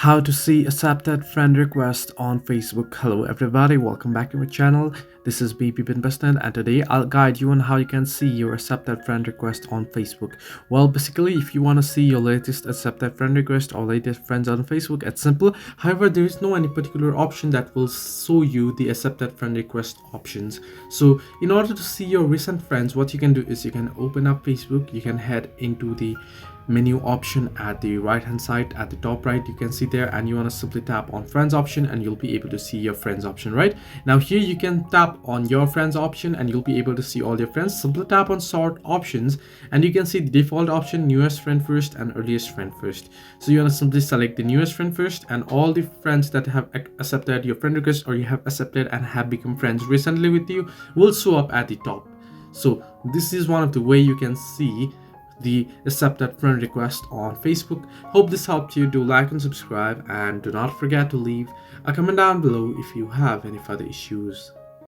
How to see accepted friend request on Facebook. Hello everybody, welcome back to my channel. This is BP Bin Bastan and today I'll guide you on how you can see your accepted friend request on Facebook. Well, basically if you want to see your latest accepted friend request or latest friends on Facebook, it's simple. However, there is no any particular option that will show you the accepted friend request options. So in order to see your recent friends, what you can do is you can open up Facebook, you can head into the menu option at the right hand side. At the top right, you can see there, and you want to simply tap on friends option and you'll be able to see your friends option. Right now here you can tap on your friends option and you'll be able to see all your friends. Simply tap on sort options and you can see the default option, newest friend first and earliest friend first. So you want to simply select the newest friend first, and all the friends that have accepted your friend request or you have accepted and have become friends recently with you will show up at the top. So this is one of the way you can see the accepted friend request on Facebook. Hope this helped you. Do like and subscribe, and do not forget to leave a comment down below if you have any further issues.